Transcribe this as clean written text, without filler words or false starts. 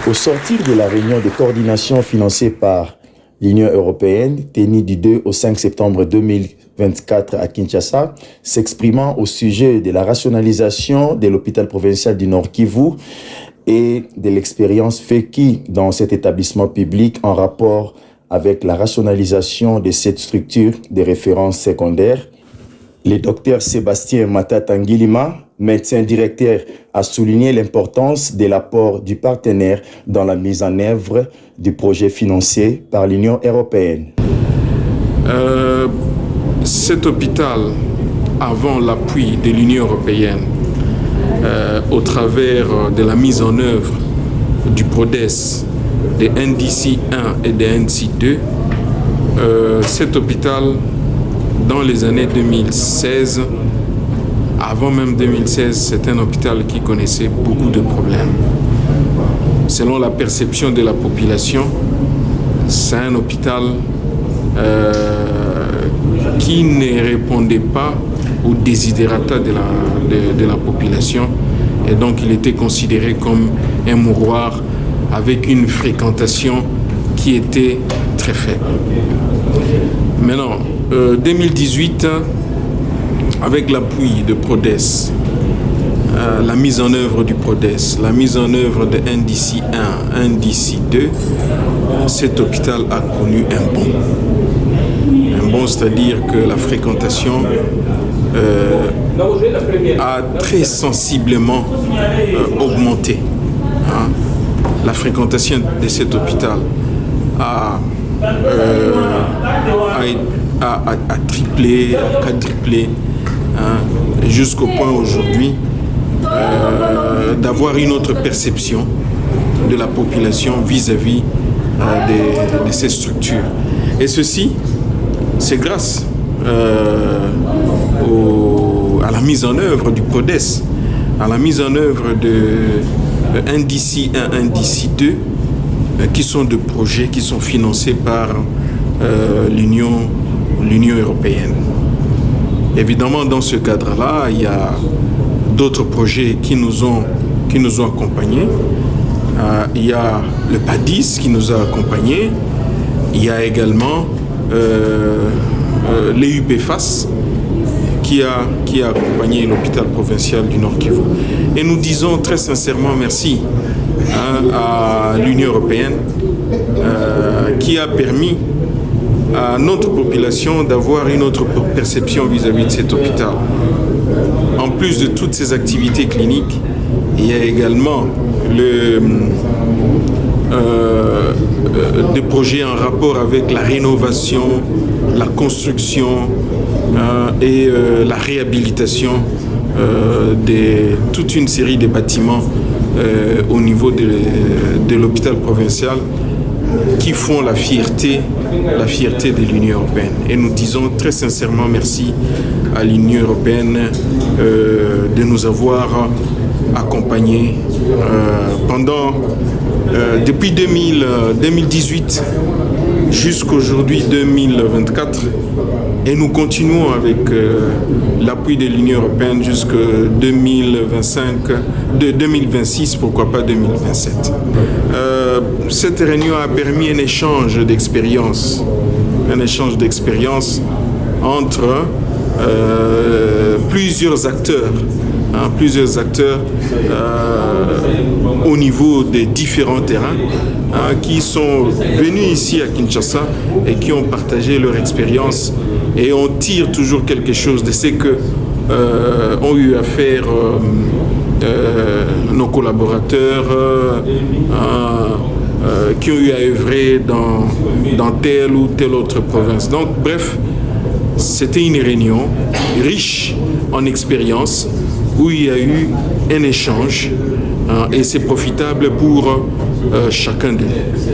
Au sortir de la réunion de coordination financée par l'Union européenne, tenue du 2 au 5 septembre 2024 à Kinshasa, s'exprimant au sujet de la rationalisation de l'hôpital provincial du Nord Kivu et de l'expérience vécue dans cet établissement public en rapport avec la rationalisation de cette structure de référence secondaire, le docteur Sébastien Matata-Ngilima, médecin directeur, a souligné l'importance de l'apport du partenaire dans la mise en œuvre du projet financé par l'Union européenne. Cet hôpital, avant l'appui de l'Union européenne, au travers de la mise en œuvre du PRODES, des NDC 1 et des NDC 2, cet hôpital, dans les années 2016, avant même 2016, c'est un hôpital qui connaissait beaucoup de problèmes. Selon la perception de la population, c'est un hôpital qui ne répondait pas aux desiderata de la population, et donc il était considéré comme un mouroir avec une fréquentation qui était très faible. Maintenant, 2018, avec l'appui de PRODES, la mise en œuvre du PRODES, la mise en œuvre de NDC 1, NDC 2, cet hôpital a connu un bond. Un bond, c'est-à-dire que la fréquentation a très sensiblement augmenté. La fréquentation de cet hôpital a triplé, a quadruplé, jusqu'au point aujourd'hui d'avoir une autre perception de la population vis-à-vis de ces structures. Et ceci, c'est grâce à la mise en œuvre du PRODES, à la mise en œuvre de NDC 1, NDC 2, qui sont des projets qui sont financés par l'Union européenne. Évidemment, dans ce cadre-là, il y a d'autres projets qui nous ont accompagnés. Il y a le PADIS qui nous a accompagnés. Il y a également l'EUPFAS qui a accompagné l'hôpital provincial du Nord Kivu. Et nous disons très sincèrement merci à l'Union européenne qui a permis à notre population d'avoir une autre perception vis-à-vis de cet hôpital. En plus de toutes ces activités cliniques, il y a également des projets en rapport avec la rénovation, la construction et la réhabilitation de toute une série de bâtiments au niveau de l'hôpital provincial qui font la fierté de l'Union européenne. Et nous disons très sincèrement merci à l'Union européenne de nous avoir accompagnés depuis 2018 jusqu'aujourd'hui 2024, et nous continuons avec l'appui de l'Union européenne jusqu'en 2026, pourquoi pas 2027. Cette réunion a permis un échange d'expériences entre plusieurs acteurs au niveau des différents terrains qui sont venus ici à Kinshasa et qui ont partagé leur expérience, et on tire toujours quelque chose de ce que ont eu à faire nos collaborateurs qui ont eu à œuvrer dans telle ou telle autre province. Donc bref, c'était une réunion riche en expérience où il y a eu un échange et c'est profitable pour chacun de nous.